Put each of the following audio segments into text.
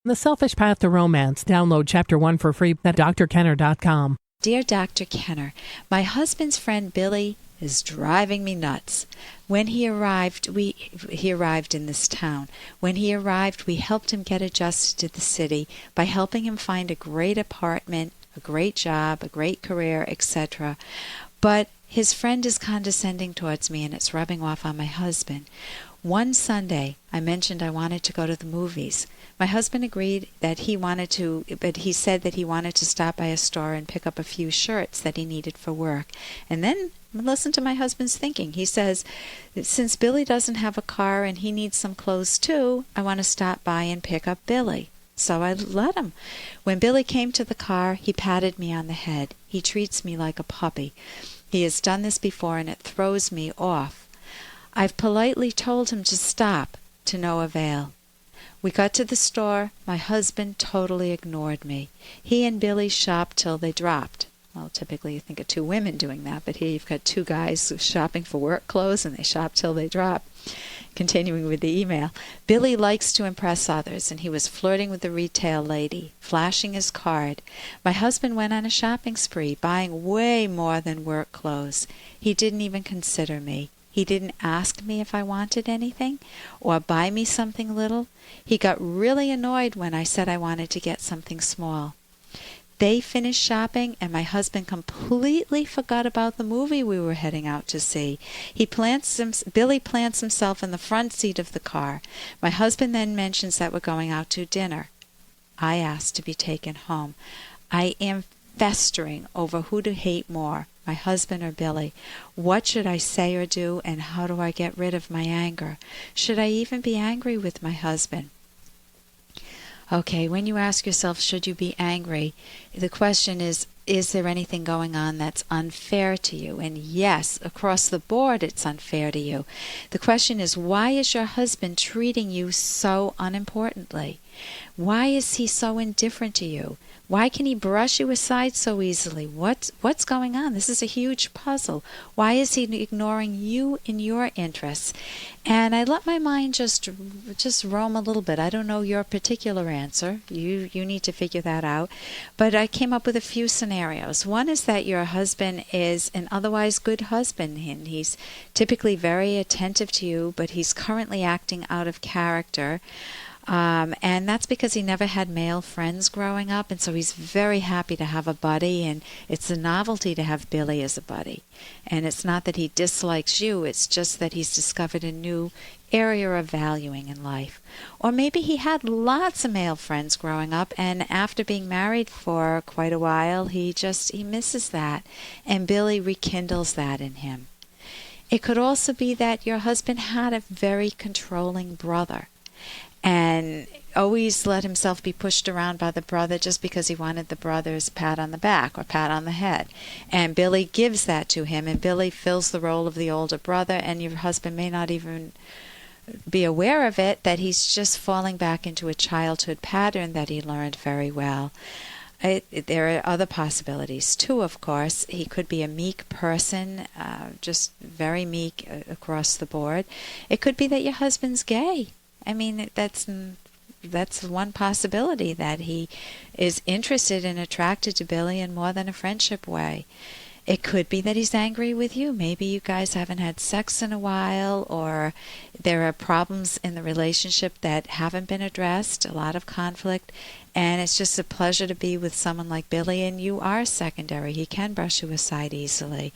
The Selfish Path to Romance. Download Chapter 1 for free at drkenner.com. Dear Dr. Kenner, my husband's friend Billy is driving me nuts. When he arrived in this town. When he arrived, we helped him get adjusted to the city by helping him find a great apartment, a great job, a great career, etc. But his friend is condescending towards me, and it's rubbing off on my husband. One Sunday, I mentioned I wanted to go to the movies. My husband agreed that he wanted to, but he said that he wanted to stop by a store and pick up a few shirts that he needed for work. And then, listen to my husband's thinking. He says, since Billy doesn't have a car and he needs some clothes too, I want to stop by and pick up Billy. So I let him. When Billy came to the car, he patted me on the head. He treats me like a puppy. He has done this before, and it throws me off. I've politely told him to stop, to no avail. We got to the store. My husband totally ignored me. He and Billy shopped till they dropped. Well, typically you think of two women doing that, but here you've got two guys shopping for work clothes, and they shop till they drop. Continuing with the email, Billy likes to impress others, and he was flirting with the retail lady, flashing his card. My husband went on a shopping spree, buying way more than work clothes. He didn't even consider me. He didn't ask me if I wanted anything or buy me something little. He got really annoyed when I said I wanted to get something small. They finished shopping, and my husband completely forgot about the movie we were heading out to see. Billy plants himself in the front seat of the car. My husband then mentions that we're going out to dinner. I asked to be taken home. I am festering over who to hate more, my husband or Billy. What should I say or do, and how do I get rid of my anger? Should I even be angry with my husband? Okay, when you ask yourself, should you be angry, the question is there anything going on that's unfair to you? And yes, across the board it's unfair to you. The question is, why is your husband treating you so unimportantly? Why is he so indifferent to you? Why can he brush you aside so easily? What's going on? This is a huge puzzle. Why is he ignoring you and your interests? And I let my mind just roam a little bit. I don't know your particular answer. You need to figure that out. But I came up with a few scenarios. One is that your husband is an otherwise good husband, and he's typically very attentive to you, but he's currently acting out of character. And that's because he never had male friends growing up, and so he's very happy to have a buddy, and it's a novelty to have Billy as a buddy. And it's not that he dislikes you, it's just that he's discovered a new area of valuing in life. Or maybe he had lots of male friends growing up, and after being married for quite a while, he misses that, and Billy rekindles that in him. It could also be that your husband had a very controlling brother, and always let himself be pushed around by the brother just because he wanted the brother's pat on the back or pat on the head. And Billy gives that to him, and Billy fills the role of the older brother, and your husband may not even be aware of it, that he's just falling back into a childhood pattern that he learned very well. There are other possibilities too, of course. He could be a meek person, just very meek across the board. It could be that your husband's gay. I mean, that's one possibility, that he is interested and attracted to Billy in more than a friendship way. It could be that he's angry with you. Maybe you guys haven't had sex in a while, or there are problems in the relationship that haven't been addressed, a lot of conflict, and it's just a pleasure to be with someone like Billy, and you are secondary. He can brush you aside easily.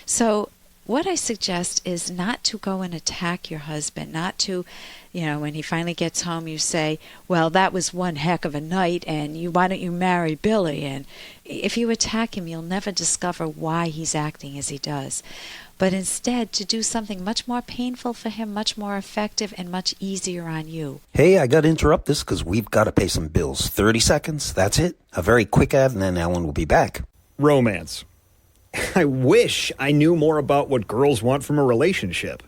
So what I suggest is not to go and attack your husband, not to, when he finally gets home, you say, well, that was one heck of a night, and why don't you marry Billy? And if you attack him, you'll never discover why he's acting as he does. But instead, to do something much more painful for him, much more effective, and much easier on you. Hey, I got to interrupt this because we've got to pay some bills. 30 seconds, that's it. A very quick ad, and then Alan will be back. Romance. I wish I knew more about what girls want from a relationship.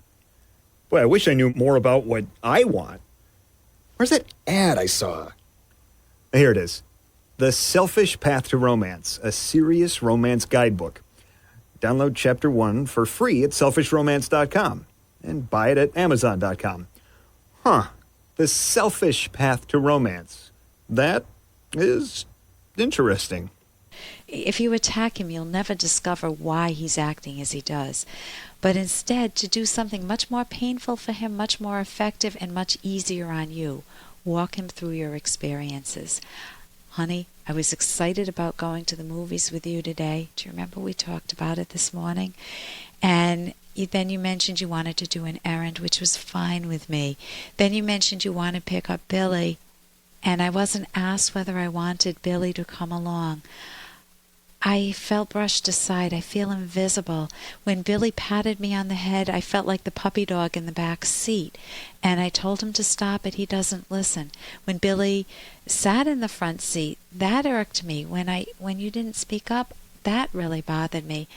Boy, I wish I knew more about what I want. Where's that ad I saw? Here it is. The Selfish Path to Romance, a serious romance guidebook. Download Chapter 1 for free at selfishromance.com and buy it at amazon.com. The Selfish Path to Romance. That is interesting. If you attack him, you'll never discover why he's acting as he does. But instead, to do something much more painful for him, much more effective, and much easier on you, walk him through your experiences. Honey, I was excited about going to the movies with you today. Do you remember we talked about it this morning? And then you mentioned you wanted to do an errand, which was fine with me. Then you mentioned you want to pick up Billy, and I wasn't asked whether I wanted Billy to come along. I felt brushed aside. I feel invisible. When Billy patted me on the head, I felt like the puppy dog in the back seat. And I told him to stop, but he doesn't listen. When Billy sat in the front seat, that irked me. When you didn't speak up, that really bothered me.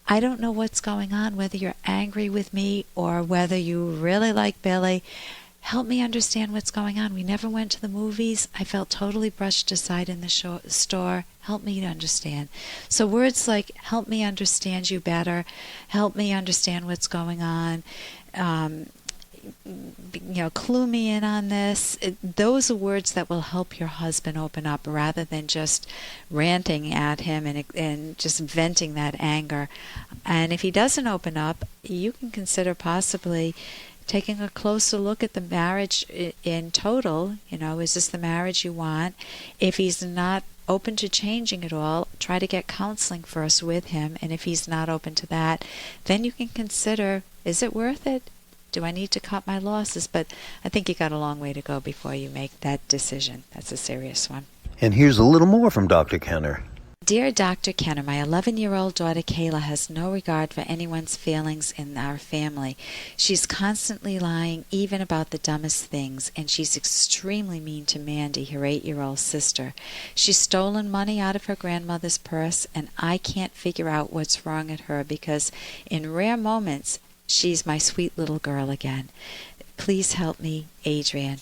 I don't know what's going on, whether you're angry with me or whether you really like Billy. Help me understand what's going on. We never went to the movies. I felt totally brushed aside in the store. Help me to understand. So words like, help me understand you better, help me understand what's going on, clue me in on this. Those are words that will help your husband open up rather than just ranting at him and just venting that anger. And if he doesn't open up, you can consider possibly taking a closer look at the marriage in total. Is this the marriage you want? If he's not open to changing at all, try to get counseling first with him. And if he's not open to that, then you can consider, is it worth it? Do I need to cut my losses? But I think you got a long way to go before you make that decision. That's a serious one. And here's a little more from Dr. Kenner. Dear Dr. Kenner, my 11-year-old daughter Kayla has no regard for anyone's feelings in our family. She's constantly lying, even about the dumbest things, and she's extremely mean to Mandy, her 8-year-old sister. She's stolen money out of her grandmother's purse, and I can't figure out what's wrong at her because in rare moments, she's my sweet little girl again. Please help me, Adrian.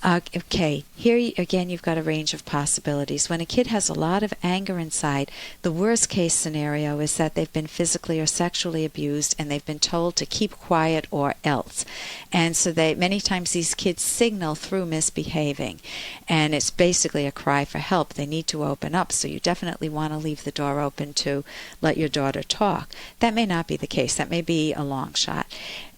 Okay, here again you've got a range of possibilities. When a kid has a lot of anger inside, the worst case scenario is that they've been physically or sexually abused and they've been told to keep quiet or else. And so many times these kids signal through misbehaving, and it's basically a cry for help. They need to open up, so you definitely want to leave the door open to let your daughter talk. That may not be the case. That may be a long shot.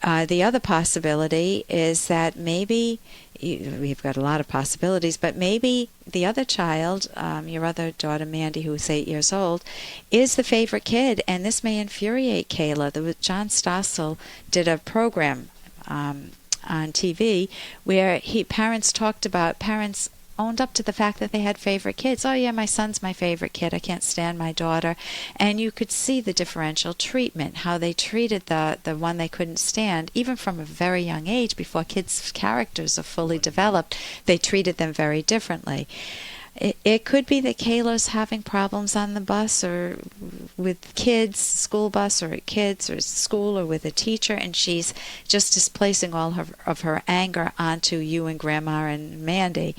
The other possibility is that maybe, we've got a lot of possibilities, but maybe the other child, your other daughter Mandy, who's 8 years old, is the favorite kid, and this may infuriate Kayla. John Stossel did a program on TV where parents owned up to the fact that they had favorite kids. Oh yeah, my son's my favorite kid. I can't stand my daughter. And you could see the differential treatment, how they treated the one they couldn't stand, even from a very young age, before kids' characters are fully developed, they treated them very differently. It could be that Kayla's having problems on the bus or with kids, school bus or kids or school or with a teacher, and she's just displacing all of her anger onto you and Grandma and Mandy.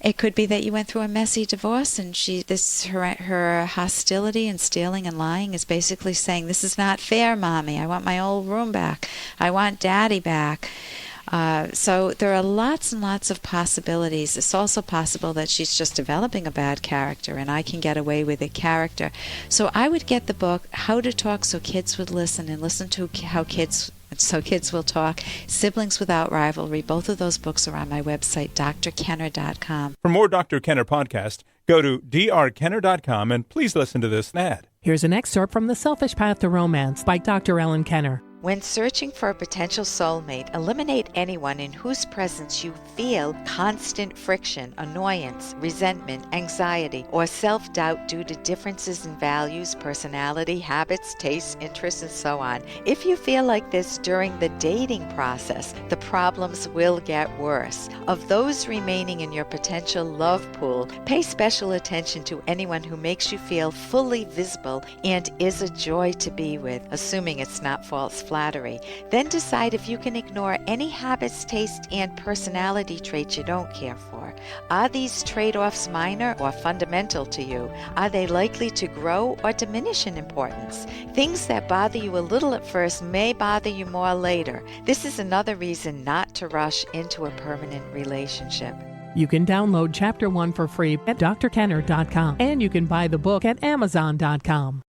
It could be that you went through a messy divorce and her hostility and stealing and lying is basically saying, this is not fair, Mommy. I want my old room back. I want Daddy back. So there are lots and lots of possibilities. It's also possible that she's just developing a bad character and I Can Get Away with It character. So I would get the book, How to Talk So Kids Would Listen, and listen to So Kids Will Talk, Siblings Without Rivalry. Both of those books are on my website, drkenner.com. For more Dr. Kenner podcast, go to drkenner.com and please listen to this ad. Here's an excerpt from The Selfish Path to Romance by Dr. Ellen Kenner. When searching for a potential soulmate, eliminate anyone in whose presence you feel constant friction, annoyance, resentment, anxiety, or self-doubt due to differences in values, personality, habits, tastes, interests, and so on. If you feel like this during the dating process, the problems will get worse. Of those remaining in your potential love pool, pay special attention to anyone who makes you feel fully visible and is a joy to be with, assuming it's not false flattery. Then decide if you can ignore any habits, tastes, and personality traits you don't care for. Are these trade-offs minor or fundamental to you? Are they likely to grow or diminish in importance? Things that bother you a little at first may bother you more later. This is another reason not to rush into a permanent relationship. You can download Chapter 1 for free at drkenner.com, and you can buy the book at amazon.com.